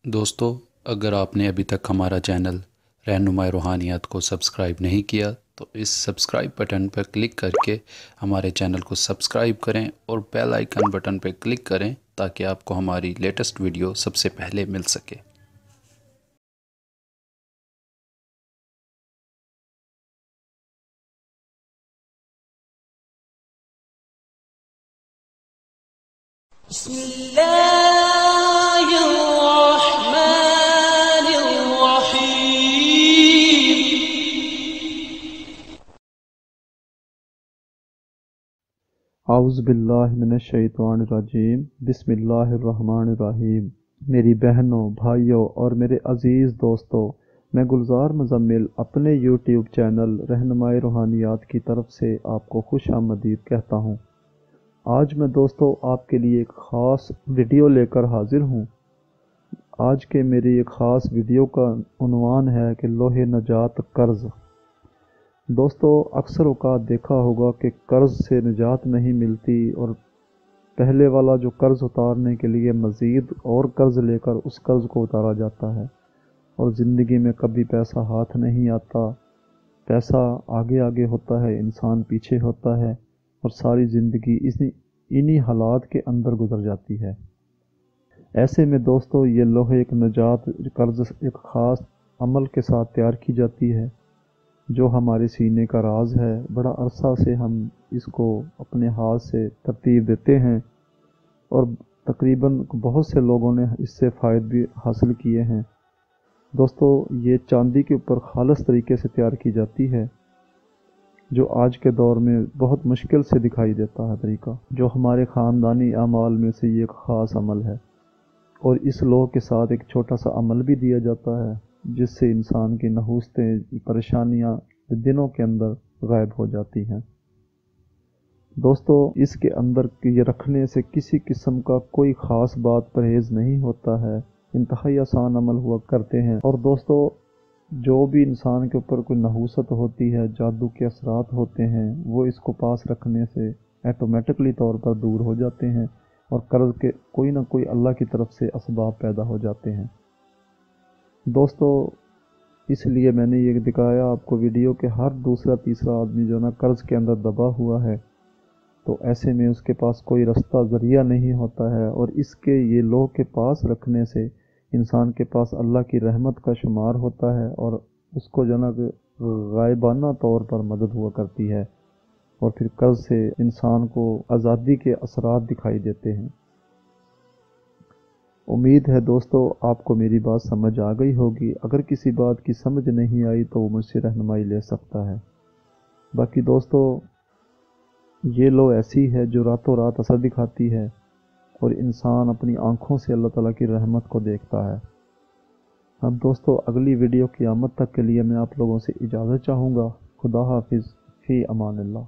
दोस्तों, अगर आपने अभी तक हमारा चैनल रहनुमाई रूहानियात को सब्सक्राइब नहीं किया तो इस सब्सक्राइब बटन पर क्लिक करके हमारे चैनल को सब्सक्राइब करें और बेल आइकन बटन पर क्लिक करें ताकि आपको हमारी लेटेस्ट वीडियो सबसे पहले मिल सके। औज़ुबिल्लाहिमिनश्शैतानिर्रजीम बिस्मिल्लाहिर्रहमानिर्रहीम। मेरी बहनों, भाइयों और मेरे अज़ीज़ दोस्तों, मैं गुलजार मुज़म्मिल अपने यूट्यूब चैनल रहनुमाई रूहानियात की तरफ से आपको खुश आमदीद कहता हूँ। आज मैं दोस्तों आपके लिए एक ख़ास वीडियो लेकर हाज़िर हूँ। आज के मेरी एक ख़ास वीडियो का उन्वान है कि लोहे नजात कर्ज़। दोस्तों, अक्सर औक़ात देखा होगा कि कर्ज़ से निजात नहीं मिलती और पहले वाला जो कर्ज़ उतारने के लिए मज़ीद और कर्ज़ लेकर उस कर्ज़ को उतारा जाता है और ज़िंदगी में कभी पैसा हाथ नहीं आता। पैसा आगे आगे होता है, इंसान पीछे होता है और सारी ज़िंदगी इन्हीं हालात के अंदर गुज़र जाती है। ऐसे में दोस्तों ये लोहे एक नजात कर्ज़ एक ख़ास अमल के साथ तैयार की जाती है जो हमारे सीने का राज है। बड़ा अरसा से हम इसको अपने हाथ से तरतीब देते हैं और तकरीबन बहुत से लोगों ने इससे फ़ायदे भी हासिल किए हैं। दोस्तों, ये चांदी के ऊपर खालिस तरीके से तैयार की जाती है जो आज के दौर में बहुत मुश्किल से दिखाई देता है तरीका, जो हमारे ख़ानदानी अमाल में से ये एक ख़ास अमल है। और इस लोह के साथ एक छोटा सा अमल भी दिया जाता है जिससे इंसान की नहूस्तें, परेशानियां दिनों के अंदर गायब हो जाती हैं। दोस्तों, इसके अंदर ये रखने से किसी किस्म का कोई ख़ास बात परहेज़ नहीं होता है, इंतहाई आसान अमल हुआ करते हैं। और दोस्तों, जो भी इंसान के ऊपर कोई नहूसत होती है, जादू के असरात होते हैं, वो इसको पास रखने से ऑटोमेटिकली तौर पर दूर हो जाते हैं और कर्ज़ के कोई ना कोई अल्लाह की तरफ से असबाब पैदा हो जाते हैं। दोस्तों, इसलिए मैंने ये दिखाया आपको वीडियो के हर दूसरा तीसरा आदमी जो ना कर्ज़ के अंदर दबा हुआ है, तो ऐसे में उसके पास कोई रास्ता ज़रिया नहीं होता है और इसके ये लोह के पास रखने से इंसान के पास अल्लाह की रहमत का शुमार होता है और उसको जो ना गायबाना तौर पर मदद हुआ करती है और फिर कर्ज़ से इंसान को आज़ादी के असरात दिखाई देते हैं। उम्मीद है दोस्तों आपको मेरी बात समझ आ गई होगी। अगर किसी बात की समझ नहीं आई तो वो मुझसे रहनुमाई ले सकता है। बाकी दोस्तों, ये लो ऐसी है जो रातों रात असर दिखाती है और इंसान अपनी आँखों से अल्लाह ताला की रहमत को देखता है। अब दोस्तों, अगली वीडियो क़यामत तक के लिए मैं आप लोगों से इजाज़त चाहूँगा। खुदा हाफिज़, फ़ी अमान अल्लाह।